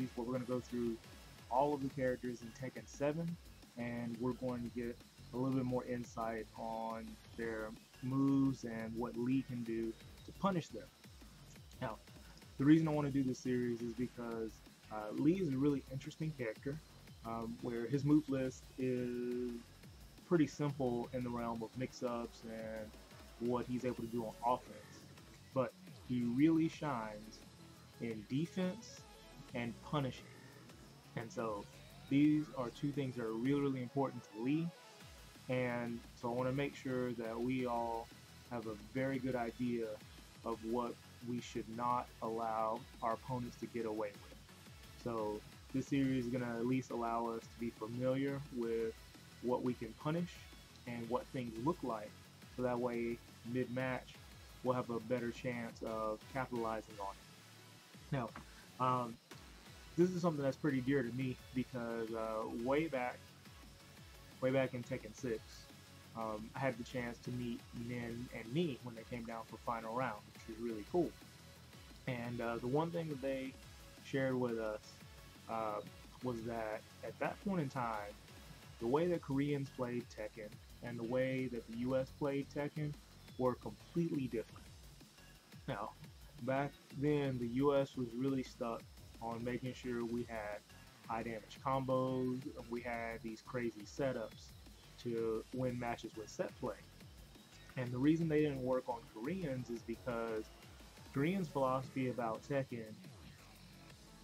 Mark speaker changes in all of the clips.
Speaker 1: series where we're going to go through all of the characters in Tekken 7, and we're going to get a little bit more insight on their moves and what Lee can do to punish them. Now, the reason I want to do this series is because Lee is a really interesting character, where his move list is pretty simple in the realm of mix-ups and what he's able to do on offense, but he really shines in defense and punishing. And so these are two things that are really, really important to Lee. And so I want to make sure that we all have a very good idea of what we should not allow our opponents to get away with. So this series is going to at least allow us to be familiar with what we can punish and what things look like, so that way mid-match we'll have a better chance of capitalizing on it. Now, this is something that's pretty dear to me because way back in Tekken 6, I had the chance to meet Nin and Knee when they came down for final round, which was really cool. And the one thing that they shared with us was that at that point in time, the way that Koreans played Tekken and the way that the US played Tekken were completely different. Now, back then, the US was really stuck on making sure we had high damage combos, and we had these crazy setups to win matches with set play. And the reason they didn't work on Koreans is because Koreans' philosophy about Tekken,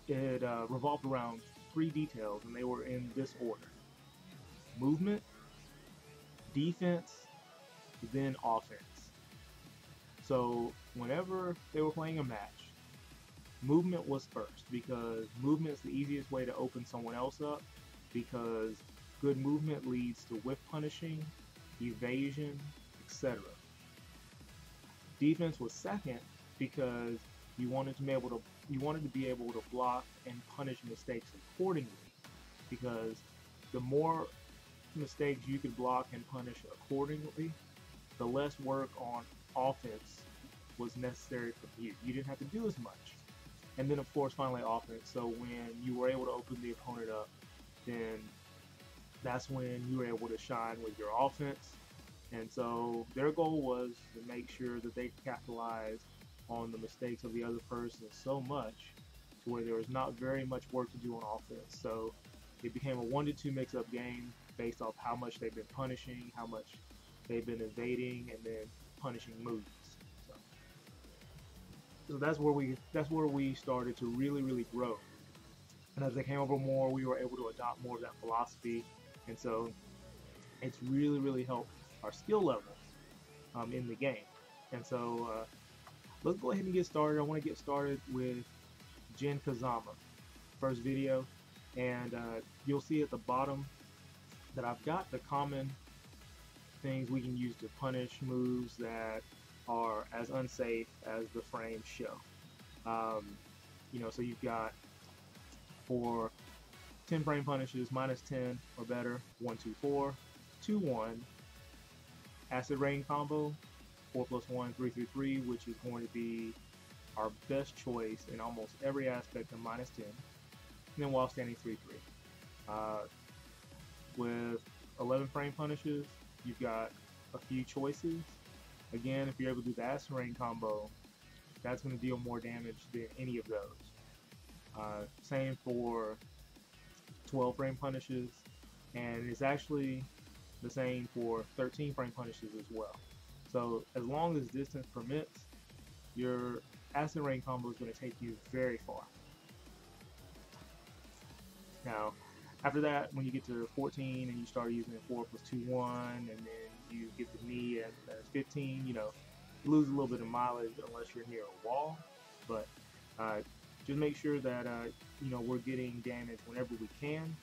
Speaker 1: it revolved around three details, and they were in this order: movement, defense, then offense. So whenever they were playing a match, movement was first, because movement is the easiest way to open someone else up, because good movement leads to whiff punishing, evasion, etc. Defense was second, because you wanted to be able to block and punish mistakes accordingly, because the more mistakes you could block and punish accordingly, the less work on offense was necessary for you. You didn't have to do as much. And then of course finally offense. So when you were able to open the opponent up, then that's when you were able to shine with your offense. And so their goal was to make sure that they capitalized on the mistakes of the other person so much to where there was not very much work to do on offense. So it became a 1-2 mix-up game based off how much they've been punishing, how much they've been evading, and then punishing moves. So that's where we started to really grow. And as they came over more, we were able to adopt more of that philosophy. And so it's really helped our skill level in the game. And so let's go ahead and get started. I want to get started with Jin Kazama, first video. And you'll see at the bottom that I've got the common things we can use to punish moves that are as unsafe as the frames show. So you've got, for 10 frame punishes, -10 or better, 1-2-4, 2-1, acid rain combo, 4+1, 3-3-3, which is going to be our best choice in almost every aspect of -10, and then while standing 3-3. With 11 frame punishes, you've got a few choices. Again, if you're able to do the acid rain combo, that's going to deal more damage than any of those. Same for 12 frame punishes, and it's actually the same for 13 frame punishes as well. So as long as distance permits, your acid rain combo is going to take you very far. Now, after that, when you get to 14 and you start using 4+2-1, and then you get the knee at 15, you lose a little bit of mileage unless you're near a wall. But just make sure that we're getting damage whenever we can.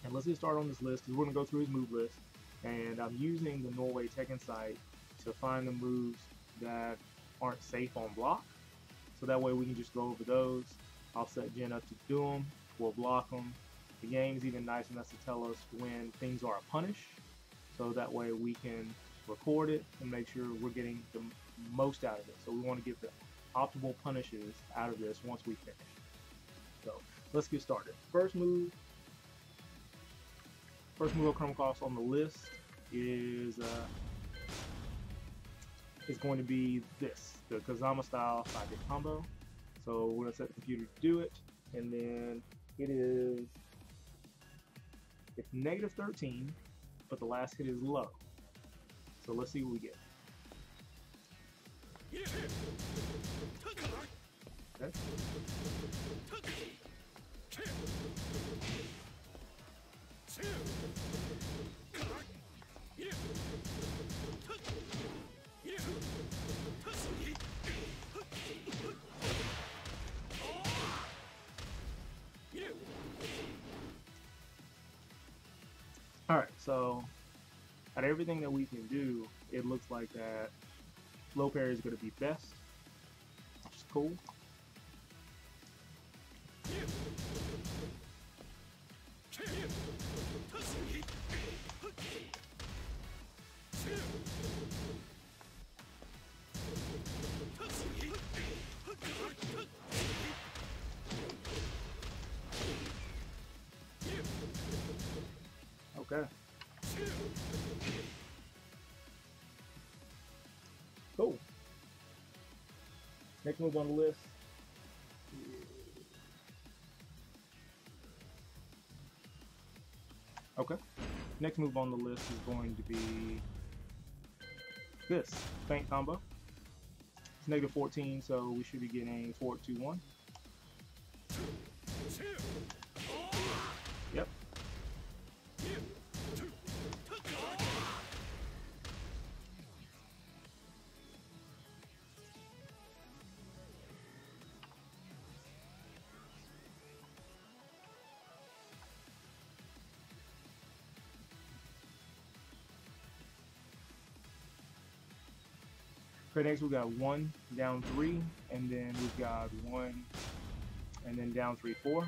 Speaker 1: And let's get started on this list, because we're going to go through his move list. And I'm using the Norway Tekken site to find the moves that aren't safe on block. So that way we can just go over those. I'll set Jin up to do them. We'll block them. The game's even nice enough to tell us when things are a punish, so that way we can record it and make sure we're getting the most out of it. So we want to get the optimal punishes out of this once we finish. So let's get started. First move I'll come across on the list is going to be this, the Kazama style 5-hit combo. So we're gonna set the computer to do it, and then it's -13, but the last hit is low. So let's see what we get. Okay. Alright, so out of everything that we can do, it looks like that low parry is going to be best, which is cool. Okay. Cool. Next move on the list. Okay. Next move on the list is going to be this feint combo. It's -14, so we should be getting 4-2-1. Yep. Okay, next we got 1, down 3, and then we've got 1, and then down 3, 4.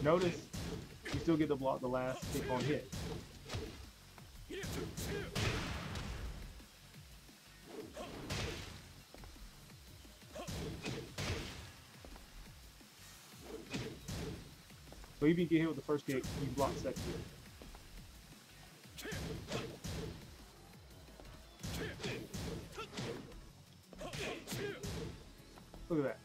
Speaker 1: Notice you still get to block the last kick on hit. So if you get hit with the first kick, you block the second kick. Look at that.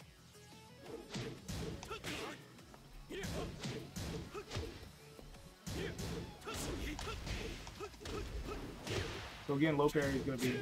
Speaker 1: So again, low parry is going to be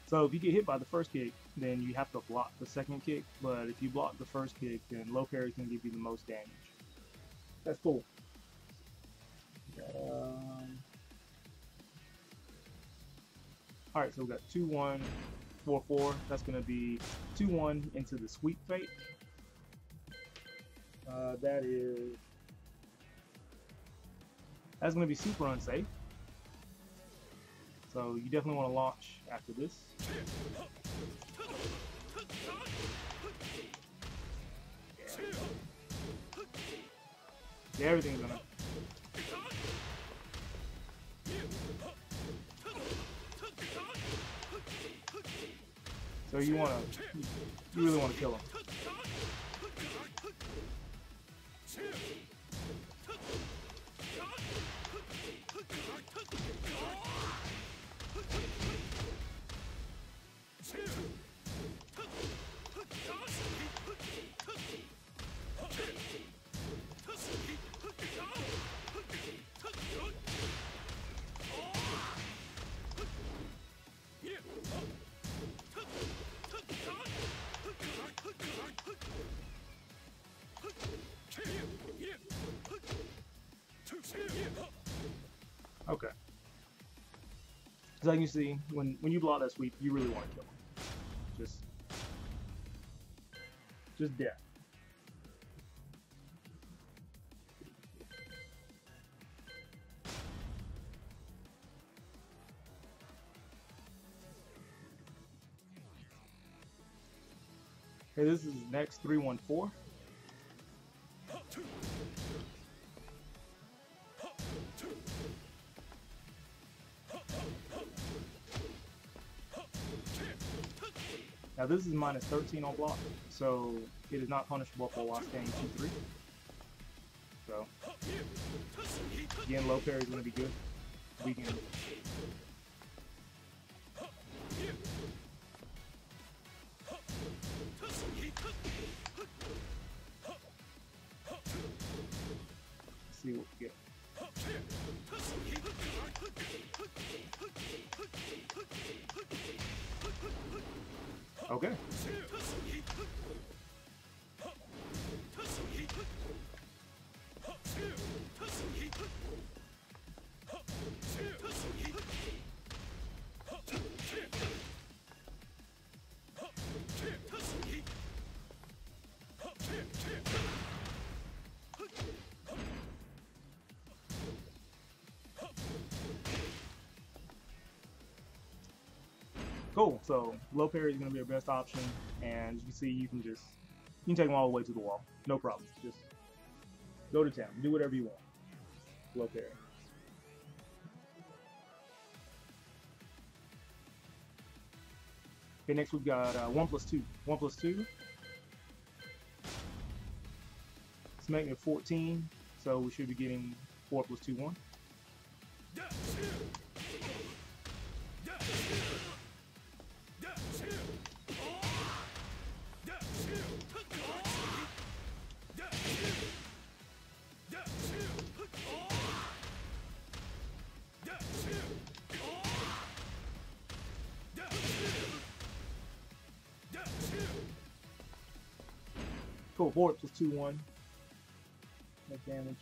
Speaker 1: So if you get hit by the first kick, then you have to block the second kick. But if you block the first kick, then low parry can give you the most damage. That's cool. Alright, so we got 2-1, 4-4. That's going to be 2-1 into the sweep fate. That's going to be super unsafe. So you definitely want to launch after this. Yeah, everything's gonna. So you really want to kill him. like you see, when you block that sweep, you really want to kill him. Just death. Okay, this is next 314. Now this is minus 13 on block, so it is not punishable for while staying 2-3. So again, low parry is going to be good. We can see what we get. Okay. Cool. So low parry is going to be your best option, and as you see, you can take them all the way to the wall, no problem. Just go to town, do whatever you want. Low parry. Okay, next we've got 1+2. 1+2. It's making it 14, so we should be getting 4+2, 1. Cool, 4+2, 1. Make damage.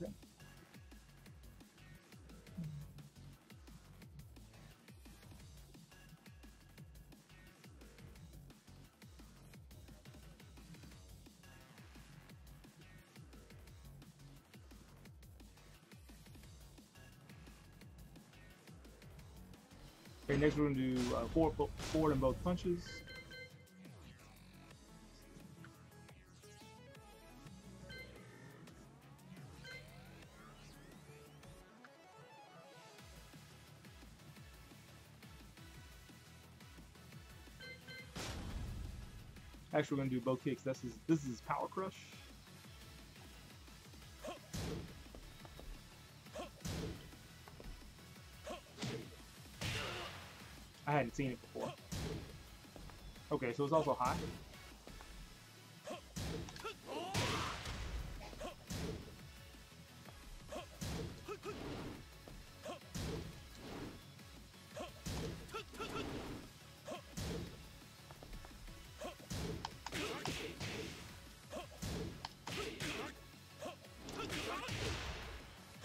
Speaker 1: Okay. Okay, next we're going to do forward in both punches. Actually, we're going to do both kicks. This is Power Crush. I hadn't seen it before. Okay, so it's also high.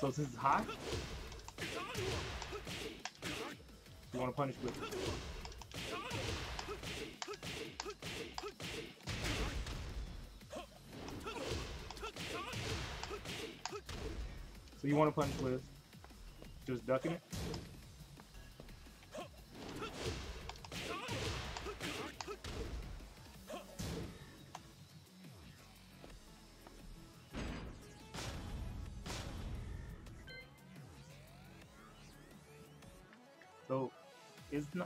Speaker 1: So since it's high, you want to punish with it. So you want to punish with just ducking it.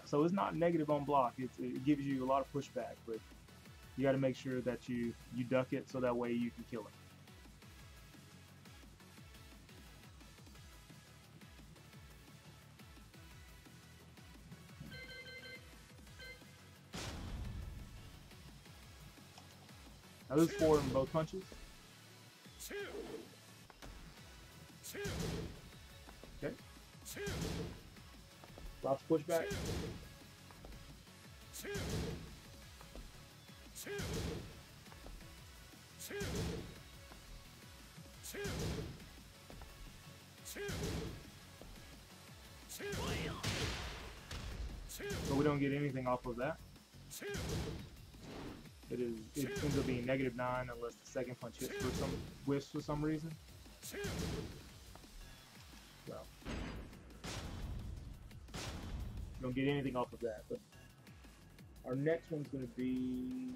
Speaker 1: So it's not negative on block. It gives you a lot of pushback, but you got to make sure that you duck it so that way you can kill it. Now this is forward in both punches. Okay. Lots of pushback. So we don't get anything off of that. It ends up being -9 unless the second punch hits for some whiffs for some reason. So don't get anything off of that. But our next one's going to be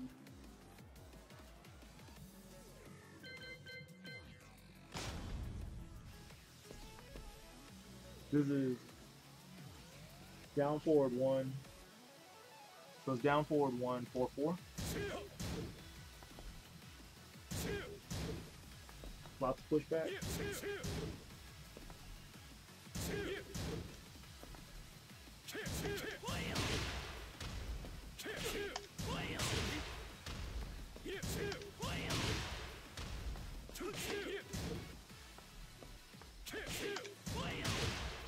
Speaker 1: this is down forward 1. So it's down forward 1, 4, 4. Lots of pushback.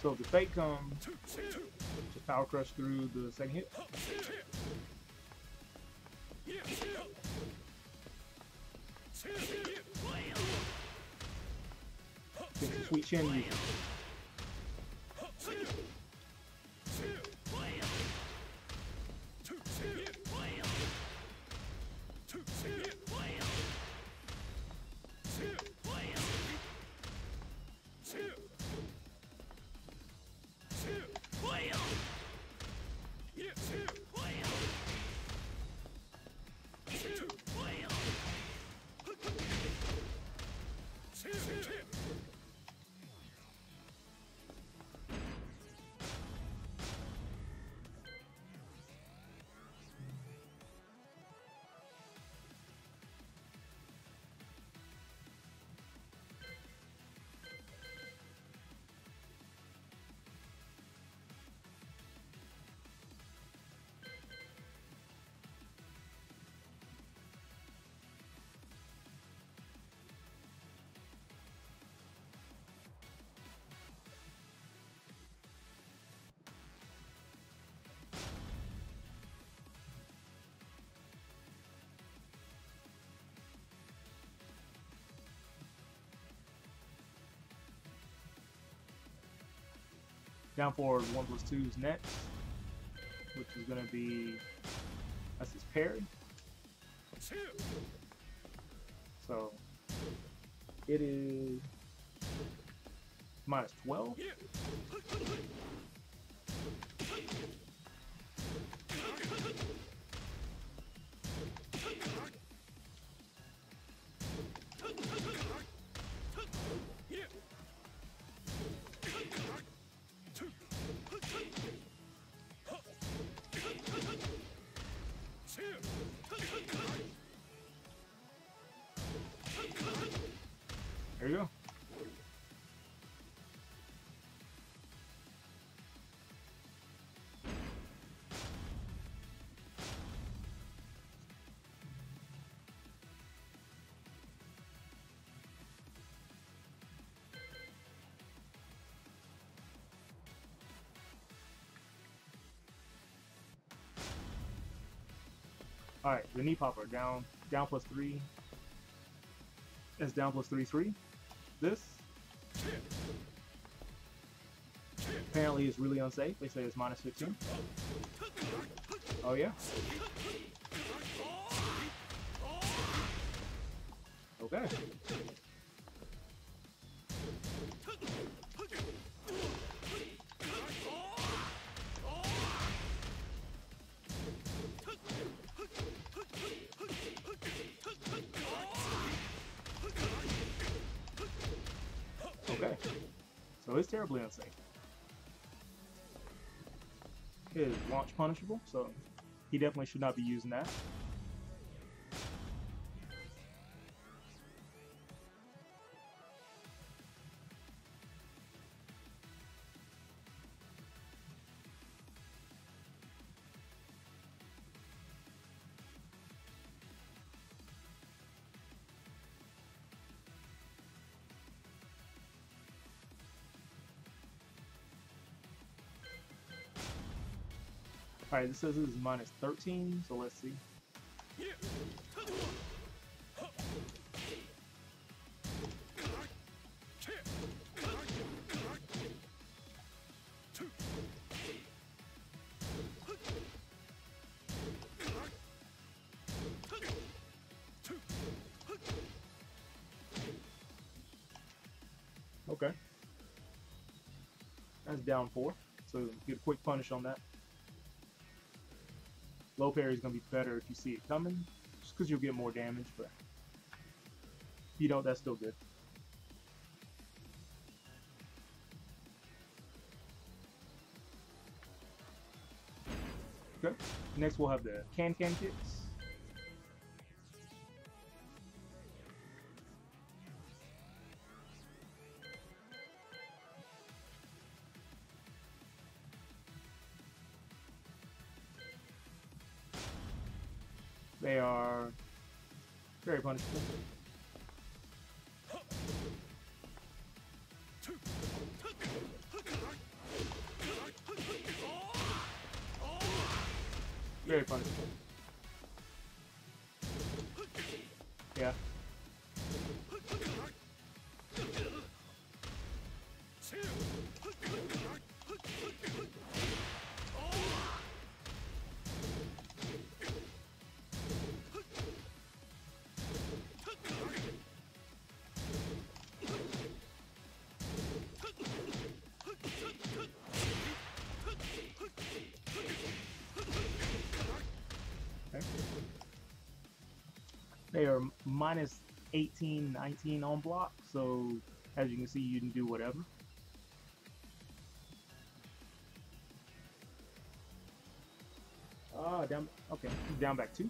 Speaker 1: So if the fake comes, just power crush through the second hit. Get some sweet chin music. Down forward 1 plus 2 is next, which is going to be, that's his parry. So it is -12. There you go. All right, the knee popper down +3. That's down +3, 3. This apparently is really unsafe. They say it's -15. Oh yeah. Okay. Okay. So it's terribly unsafe. It is launch punishable, so he definitely should not be using that. Alright, this says this is -13, so let's see. That's down 4. So get a quick punish on that. Low parry is going to be better if you see it coming, just because you'll get more damage, but if you don't, that's still good. Okay, next we'll have the can-can kicks. They are very punishable. Very punishable. Yeah. Okay. They are minus 18, 19 on block, so as you can see, you can do whatever. Down, okay, down back 2.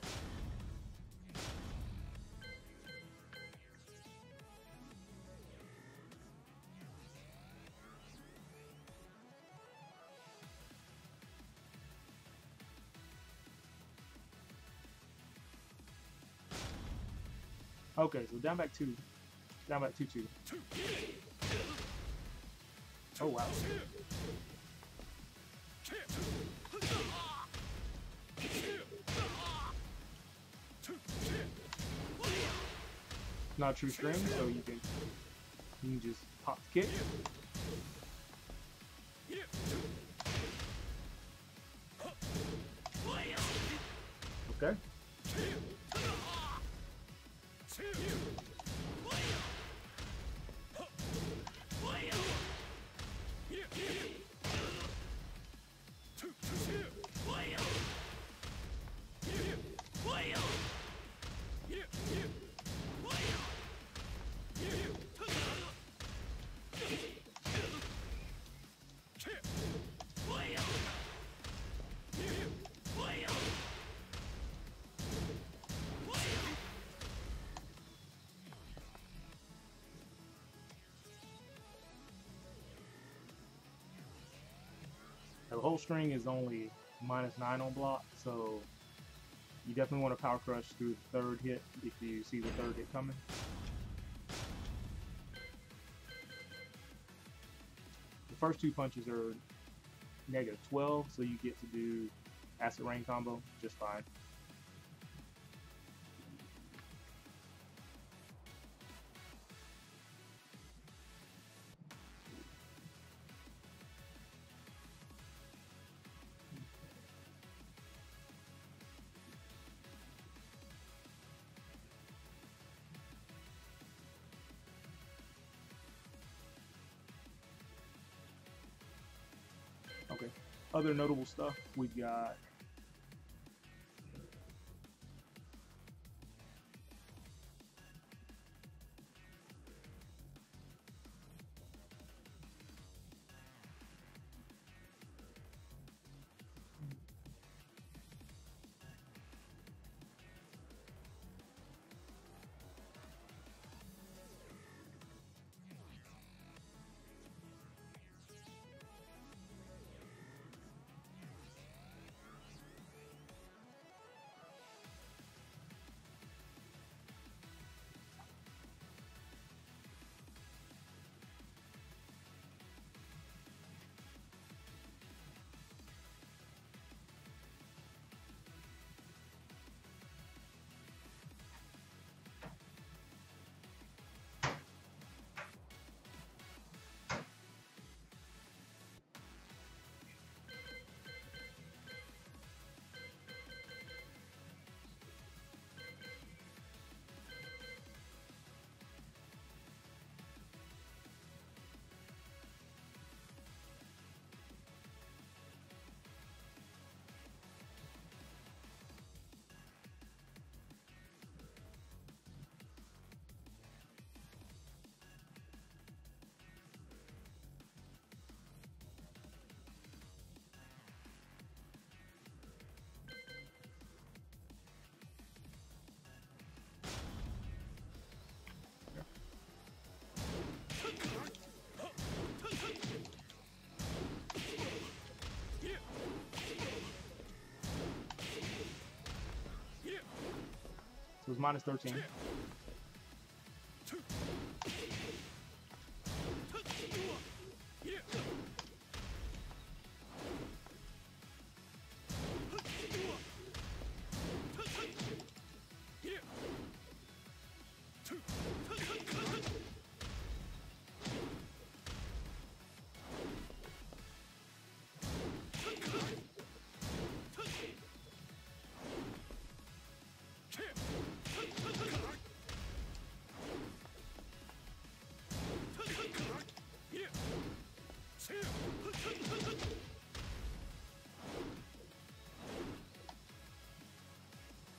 Speaker 1: Okay, so down back 2. Down back 2-2. Oh, wow. Not true string, so you can just pop the kick. Okay. The whole string is only minus 9 on block, so you definitely want to power crush through the third hit if you see the third hit coming. The first 2 punches are negative 12, so you get to do acid rain combo just fine. Okay. Other notable stuff, we've got So it's minus 13.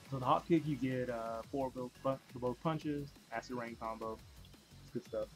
Speaker 1: So the hop kick, you get 4 for both punches, acid rain combo. It's good stuff.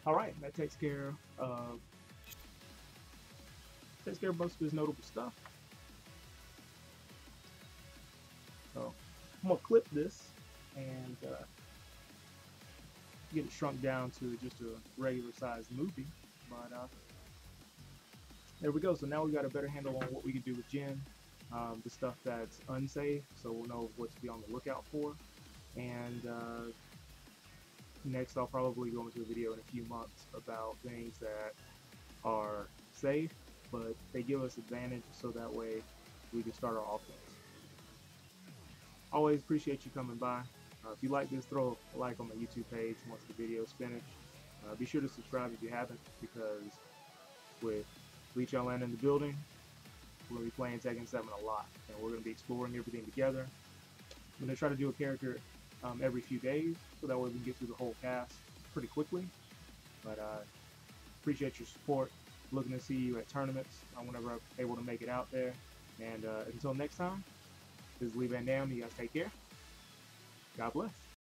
Speaker 1: All right, that takes care of most of his notable stuff. So I'm gonna clip this and get it shrunk down to just a regular sized movie. But there we go. So now we got a better handle on what we can do with Jin, the stuff that's unsafe, so we'll know what to be on the lookout for. And next, I'll probably go into a video in a few months about things that are safe, but they give us advantage, so that way we can start our offense. always appreciate you coming by. If you like this, throw a like on my YouTube page once the video is finished. Be sure to subscribe if you haven't, because with Chaolan in the building, we're going to be playing Tekken 7 a lot, and we're going to be exploring everything together. I'm going to try to do a character every few days, so that way we can get through the whole cast pretty quickly. But appreciate your support. Looking to see you at tournaments whenever I'm able to make it out there. And until next time, this is Lee Van Dam. You guys take care. God bless.